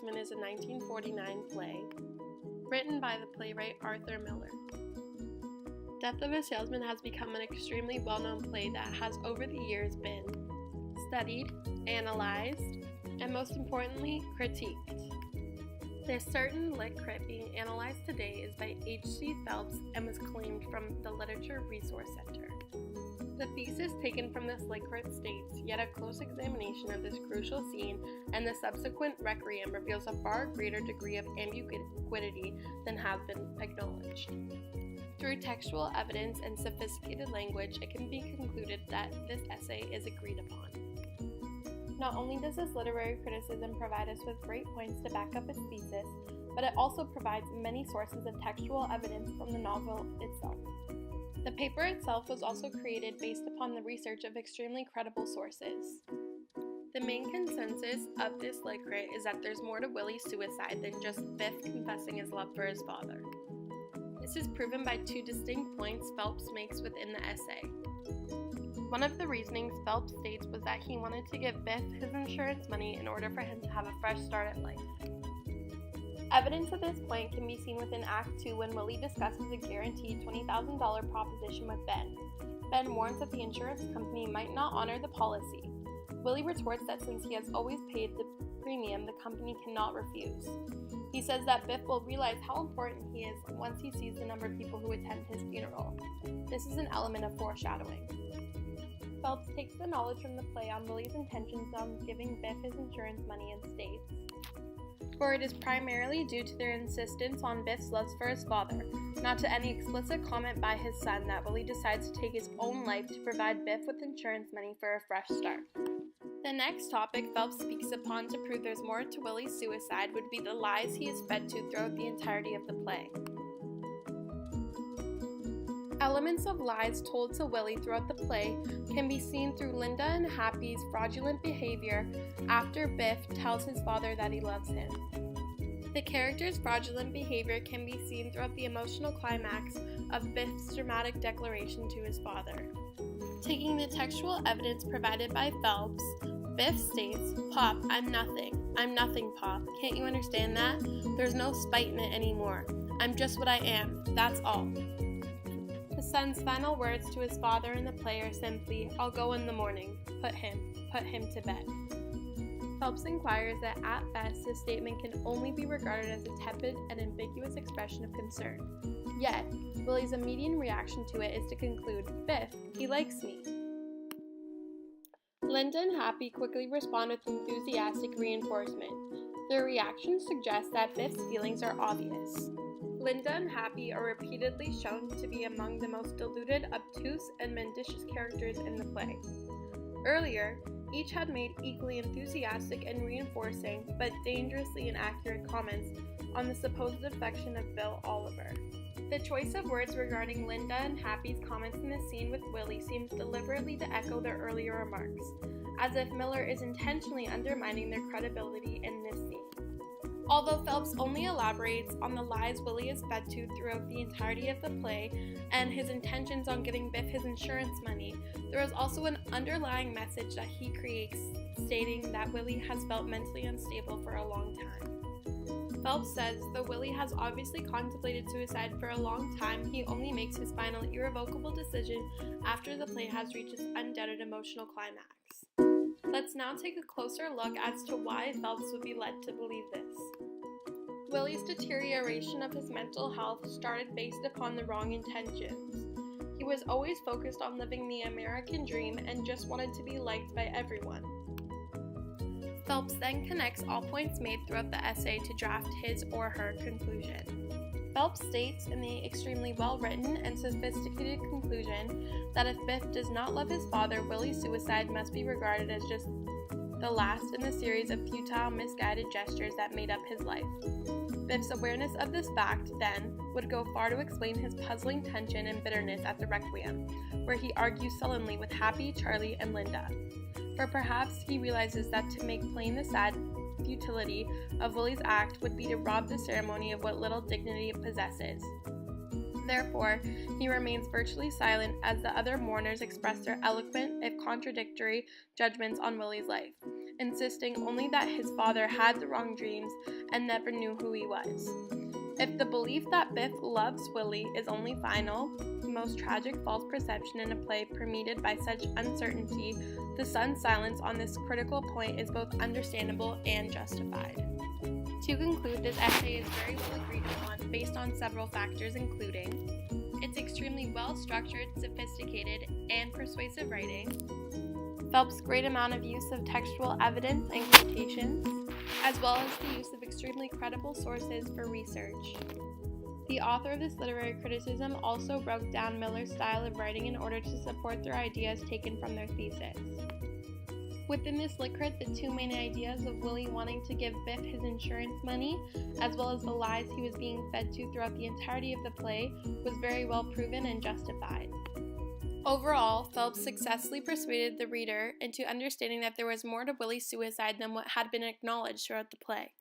Salesman is a 1949 play, written by the playwright Arthur Miller. Death of a Salesman has become an extremely well-known play that has over the years been studied, analyzed, and most importantly, critiqued. The certain lit crit being analyzed today is by H.C. Phelps and was claimed from the Literature Resource Center. The thesis taken from this lit crit states, yet a close examination of this crucial scene and the subsequent requiem reveals a far greater degree of ambiguity than have been acknowledged. Through textual evidence and sophisticated language, it can be concluded that this essay is agreed upon. Not only does this literary criticism provide us with great points to back up its thesis, but it also provides many sources of textual evidence from the novel itself. The paper itself was also created based upon the research of extremely credible sources. The main consensus of this lit crit is that there's more to Willie's suicide than just Biff confessing his love for his father. This is proven by two distinct points Phelps makes within the essay. One of the reasonings Phelps states was that he wanted to give Biff his insurance money in order for him to have a fresh start at life. Evidence of this point can be seen within Act 2 when Willie discusses a guaranteed $20,000 proposition with Ben. Ben warns that the insurance company might not honor the policy. Willie retorts that since he has always paid the premium, the company cannot refuse. He says that Biff will realize how important he is once he sees the number of people who attend his funeral. This is an element of foreshadowing. Phelps takes the knowledge from the play on Willie's intentions on giving Biff his insurance money and states, "For it is primarily due to their insistence on Biff's love for his father, not to any explicit comment by his son, that Willie decides to take his own life to provide Biff with insurance money for a fresh start." The next topic Phelps speaks upon to prove there's more to Willie's suicide would be the lies he is fed to throughout the entirety of the play. Elements of lies told to Willie throughout the play can be seen through Linda and Happy's fraudulent behavior after Biff tells his father that he loves him. The character's fraudulent behavior can be seen throughout the emotional climax of Biff's dramatic declaration to his father. Taking the textual evidence provided by Phelps, Biff states, "Pop, I'm nothing. I'm nothing, Pop. Can't you understand that? There's no spite in it anymore. I'm just what I am. That's all." The son's final words to his father in the play are simply, "I'll go in the morning. Put him to bed." Phelps inquires that at best this statement can only be regarded as a tepid and ambiguous expression of concern. Yet, Willie's immediate reaction to it is to conclude, "Biff, he likes me." Linda and Happy quickly respond with enthusiastic reinforcement. Their reactions suggest that Biff's feelings are obvious. Linda and Happy are repeatedly shown to be among the most deluded, obtuse, and mendacious characters in the play. Earlier, each had made equally enthusiastic and reinforcing, but dangerously inaccurate comments on the supposed affection of Bill Oliver. The choice of words regarding Linda and Happy's comments in the scene with Willie seems deliberately to echo their earlier remarks, as if Miller is intentionally undermining their credibility in this scene. Although Phelps only elaborates on the lies Willie is fed to throughout the entirety of the play and his intentions on giving Biff his insurance money, there is also an underlying message that he creates stating that Willie has felt mentally unstable for a long time. Phelps says, though Willie has obviously contemplated suicide for a long time, he only makes his final irrevocable decision after the play has reached its undoubted emotional climax. Let's now take a closer look as to why Phelps would be led to believe this. Willie's deterioration of his mental health started based upon the wrong intentions. He was always focused on living the American dream and just wanted to be liked by everyone. Phelps then connects all points made throughout the essay to draft his or her conclusion. Phelps states in the extremely well-written and sophisticated conclusion that if Biff does not love his father, Willie's suicide must be regarded as just the last in the series of futile, misguided gestures that made up his life. Biff's awareness of this fact, then, would go far to explain his puzzling tension and bitterness at the Requiem, where he argues sullenly with Happy, Charlie, and Linda. For perhaps he realizes that to make plain the sad futility of Willie's act would be to rob the ceremony of what little dignity it possesses. Therefore, he remains virtually silent as the other mourners express their eloquent, if contradictory, judgments on Willie's life. insisting only that his father had the wrong dreams and never knew who he was. If the belief that Biff loves Willie is only final, the most tragic false perception in a play permeated by such uncertainty, the son's silence on this critical point is both understandable and justified. To conclude, this essay is very well agreed upon based on several factors, including its extremely well-structured, sophisticated, and persuasive writing, Phelps' great amount of use of textual evidence and quotations, as well as the use of extremely credible sources for research. The author of this literary criticism also broke down Miller's style of writing in order to support their ideas taken from their thesis. Within this lit crit, the two main ideas of Willie wanting to give Biff his insurance money, as well as the lies he was being fed to throughout the entirety of the play, was very well proven and justified. Overall, Phelps successfully persuaded the reader into understanding that there was more to Willie's suicide than what had been acknowledged throughout the play.